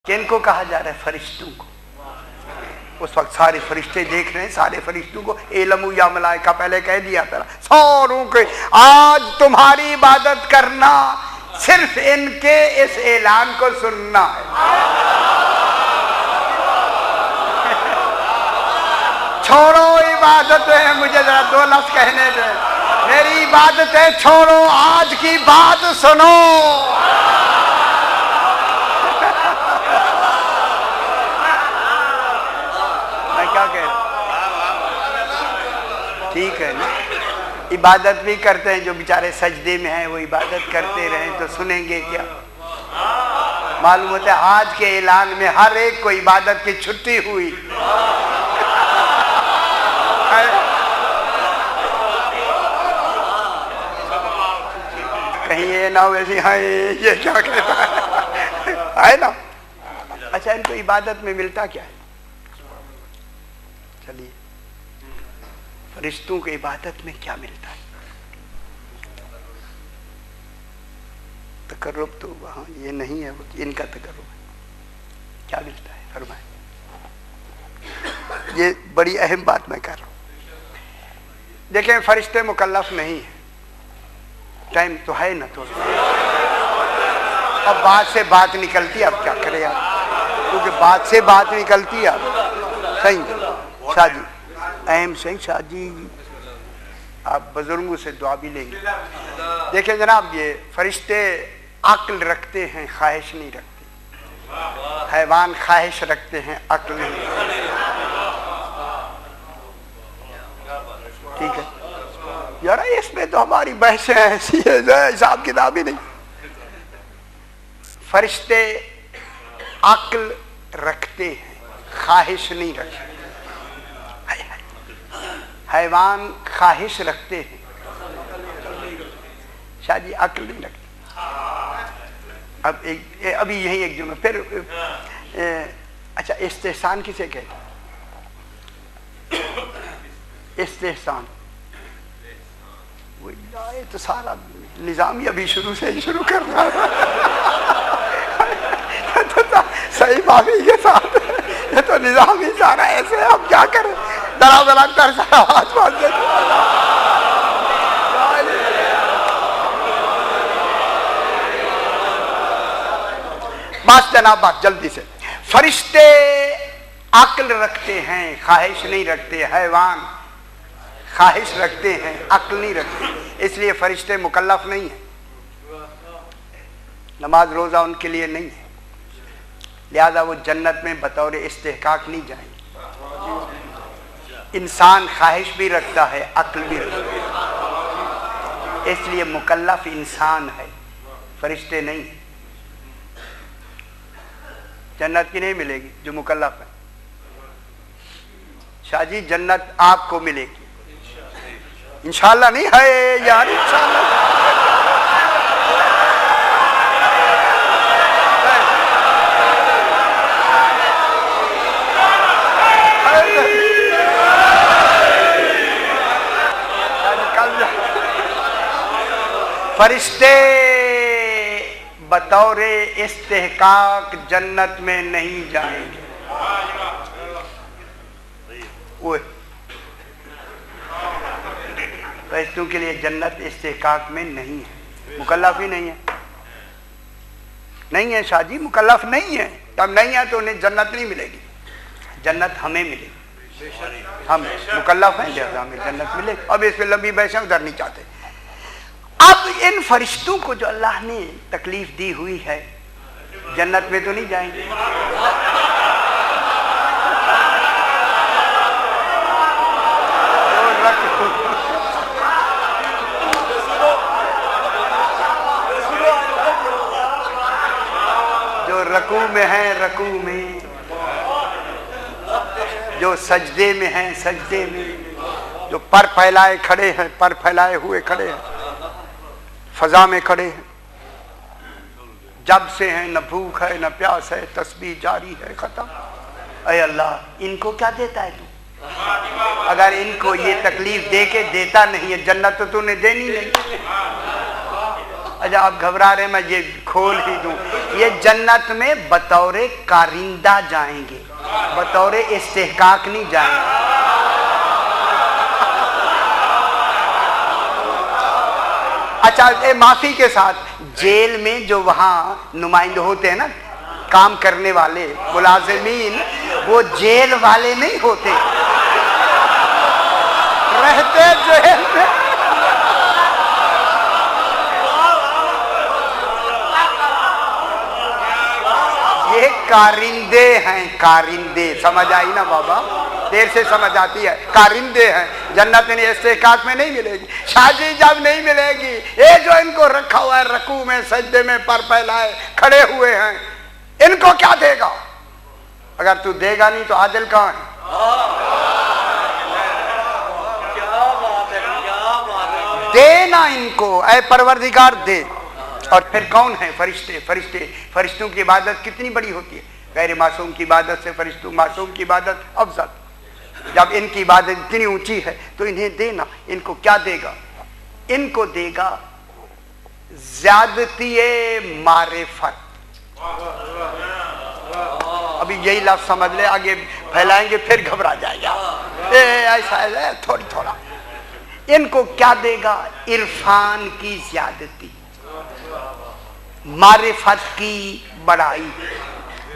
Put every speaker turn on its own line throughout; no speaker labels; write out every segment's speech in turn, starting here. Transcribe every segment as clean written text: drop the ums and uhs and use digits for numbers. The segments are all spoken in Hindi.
किनको कहा जा रहा है? फरिश्तों को। उस वक्त सारे फरिश्ते देख रहे हैं, सारे फरिश्तों को एलमू या मलाइका पहले कह दिया था सारों के, आज तुम्हारी इबादत करना सिर्फ इनके इस ऐलान को सुनना है। छोड़ो इबादत है, मुझे जरा दो लफ्ज कहने दे, मेरी इबादत है छोड़ो, आज की बात सुनो। मैं क्या कह रहा हूं? ठीक है ना, इबादत भी करते हैं, जो बेचारे सजदे में हैं वो इबादत करते रहें तो सुनेंगे क्या? मालूम होता है आज के ऐलान में हर एक को इबादत की छुट्टी हुई। कहीं ये ना हो वैसे, हाँ ये क्या कहता है ना। अच्छा, इनको इबादत में मिलता क्या है? चलिए, फरिश्तों को इबादत में क्या मिलता है? तकर्रुब तो वहाँ ये नहीं है, इनका तकर्रुब है। क्या मिलता है फरमाए? ये बड़ी अहम बात मैं कर रहा हूँ। देखें, फरिश्ते मुकल्लफ नहीं है। टाइम तो है ना थोड़ा, अब बात से बात निकलती है, अब क्या करें आप, क्योंकि बात से बात निकलती है। अब सही शादी अहम सही शादी, आप बुजुर्गों से दुआ भी लेंगे। देखिए जनाब, ये फरिश्ते अक्ल रखते हैं, ख्वाहिश नहीं रखते। हैवान ख्वाहिश रखते हैं, अक्ल नहीं। ठीक है यार, इसमें तो हमारी बहसें ऐसी है, हिसाब किताब ही नहीं। फरिश्ते अक्ल रखते हैं, ख्वाहिश नहीं रखते। हैवान ख्वाहिश रखते हैं, शायद ये अक्ल नहीं रखते। अब अभी यही एक जुम्ला फिर। अच्छा, इस्तेहसान किसे कहते हैं? इस्तेहसान ये तो सारा निजाम ही अभी शुरू से ही शुरू कर रहा है। तो सही माफी के साथ ये तो निजाम ही सारा ऐसे है, अब क्या करें? दरा दरा कर सारा हाथ बांध देते। बस जनाब, बात जल्दी से। फरिश्ते अक्ल रखते हैं, ख्वाहिश नहीं रखते। हैवान ख्वाहिश रखते हैं, अक्ल नहीं रखते, इसलिए फरिश्ते मुकल्लफ नहीं है। नमाज रोजा उनके लिए नहीं है, लिहाजा वो जन्नत में बतौर इस्तेहकाक नहीं जाएंगे। इंसान ख्वाहिश भी रखता है, अक्ल भी रखता है, इसलिए मुकल्लफ इंसान है, फरिश्ते नहीं है। जन्नत की नहीं मिलेगी जो मुकल्लफ है। शाहजी, जन्नत आपको मिलेगी इंशाअल्लाह। नहीं है यार, इंशाअल्लाह। फरिश्ते बतौर इस्तेहकाक जन्नत में नहीं जाएंगे। फरिश्तों के लिए जन्नत इस्तेहकाक में नहीं है, मुकल्लफ ही नहीं है। नहीं है शाहजी, मुकल्लफ नहीं है। तब नहीं है तो उन्हें जन्नत नहीं मिलेगी। जन्नत हमें मिलेगी, हम मुकल्लफ हैं, लिहाजा हमें जन्नत मिलेगी। अब इस पर लंबी बहसें उधर नहीं चाहते। अब इन फरिश्तों को जो अल्लाह ने तकलीफ दी हुई है, जन्नत में तो नहीं जाएंगे। जो रकू में है, रकू में, जो सजदे में है, सजदे में, जो पर फैलाए खड़े हैं, पर फैलाए हुए खड़े हैं, फजा में खड़े हैं, जब से हैं, न भूख है न प्यास है, तस्बीह जारी है, खत्म। अय अल्लाह, इनको क्या देता है तू? अगर इनको ये तकलीफ दे के देता नहीं है, जन्नत तो तूने देनी नहीं। अच्छा आप घबरा रहे, मैं ये खोल ही दूं। ये जन्नत में बतौरे कारिंदा जाएंगे, बतौरे इस्तेहकाक नहीं जाएंगे। अच्छा माफी के साथ, जेल में जो वहाँ नुमाइंदे होते हैं ना, काम करने वाले मुलाजिमीन, वो जेल वाले नहीं होते, रहते जेल में। ये कारिंदे हैं, कारिंदे। समझ आई ना बाबा? देर से समझ आती है। कारिंदे हैं, जन्नत इन्हें इस्तेकाक में नहीं मिलेगी, शादी जब नहीं मिलेगी। ये जो इनको रखा हुआ है रकू में, सजदे में, पर फैलाए खड़े हुए हैं, इनको क्या देगा? अगर तू देगा नहीं तो आदिल कहाँ है? देना इनको, ऐ परवरदिगार दे। और फिर कौन है? फरिश्ते। फरिश्ते, फरिश्तों की इबादत कितनी बड़ी होती है। गैर मासूम की इबादत से फरिश्तों मासूम की इबादत अफजल। जब इनकी इबादत इतनी ऊंची है तो इन्हें देना। इनको क्या देगा? इनको देगा ज़्यादती मारिफत। अभी यही लफ्ज़ समझ ले, आगे फैलाएंगे फिर घबरा जाएगा। ऐसा है थोड़ी थोड़ा। इनको क्या देगा? इरफान की ज़्यादती, मारिफत की बड़ाई।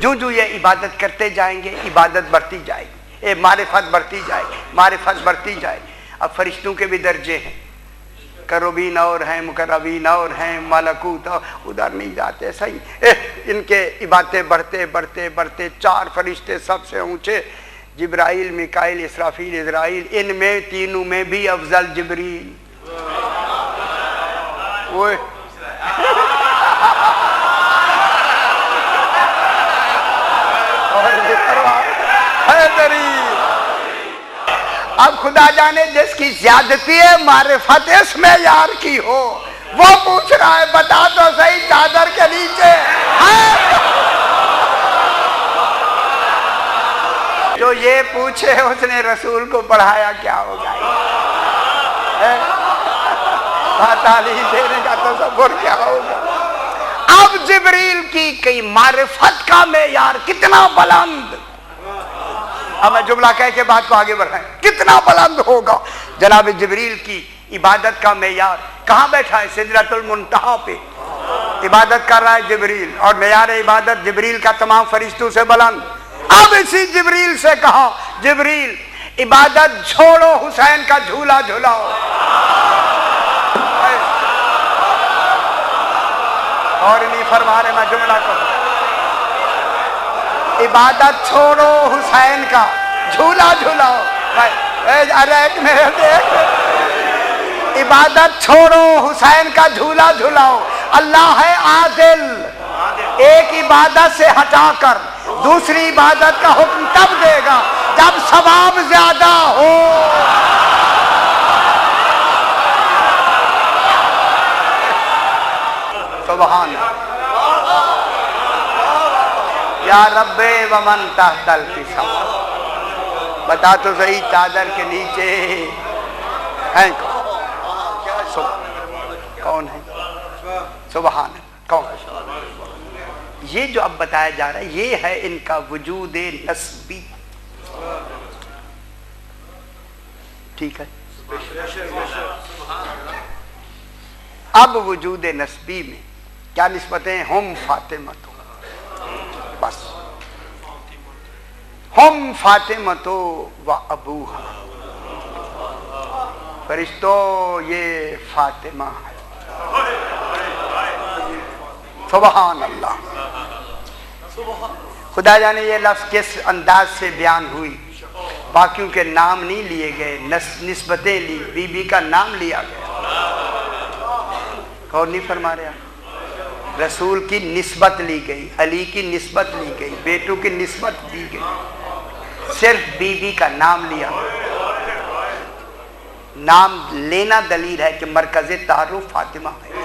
जो जो ये इबादत करते जाएंगे, इबादत बढ़ती जाएगी, मारिफत बढ़ती जाएगी, मारिफत बढ़ती जाएगी। अब फरिश्तों के भी दर्जे हैं, करोबीन और हैं, मुकर्रबीन और हैं, मलकूत उधर नहीं जाते। सही इनके इबादतें बढ़ते बढ़ते बढ़ते 4 फरिश्ते सबसे ऊंचे, जिब्राइल, मिकाइल, इसराफील, इज़राइल। इनमें तीनों में भी अफजल जिब्रील। वो अब खुदा जाने जिसकी ज्यादती है मारिफत इसमें यार की हो, वो पूछ रहा है बता तो सही चादर के नीचे है। जो ये पूछे उसने रसूल को पढ़ाया क्या होगा? तालीम देने का तसव्वुर क्या होगा? अब जिब्रील की कई मारिफत का मेयार कितना बुलंद। अब मैं जुमला कह के बात को आगे बढ़ाएं, कितना बुलंद होगा जनाब जिब्रील की इबादत का मेयार। कहाँ बैठा है? सिदरतुल मुंतहा पे इबादत कर रहा है जिब्रील, और मेयार इबादत जिब्रील का तमाम फरिश्तों से बुलंद। अब इसी जिब्रील से कहा, जिब्रील इबादत छोड़ो, हुसैन का झूला झूलाओ। और नहीं फरमा रहे, मैं जुमला कहूं, इबादत छोड़ो, हुसैन का झूला झूलाओ। अरे एक मिनट, इबादत छोड़ो, हुसैन का झूला झूलाओ। अल्लाह है आदिल, एक इबादत से हटाकर दूसरी इबादत का हुक्म तब देगा जब सवाब ज्यादा हो। सुभान या रब्बे वमन तहतल फिसा। बता तो सही चादर के नीचे है कौन है? सुभान कौन? ये जो अब बताया जा रहा है ये है इनका वजूद नस्बी। ठीक है। अब वजूद नस्बी में क्या निस्बतें? हम फातिमतो, बस हम फातिमतो व अबूहा। फरिश्तों ये फातिमा है। सुभान अल्लाह। खुदा जाने ये लफ्ज़ किस अंदाज से बयान हुई। बाकियों के नाम नहीं लिए गए, निस्बतें ली, बीबी का नाम लिया गया। और नहीं फरमा रहा, रसूल की निस्बत ली गई, अली की निस्बत ली गई, बेटों की निस्बत दी गई, सिर्फ बीबी का नाम लिया। नाम लेना दलील है कि मरकज़े तारुफ फातिमा है।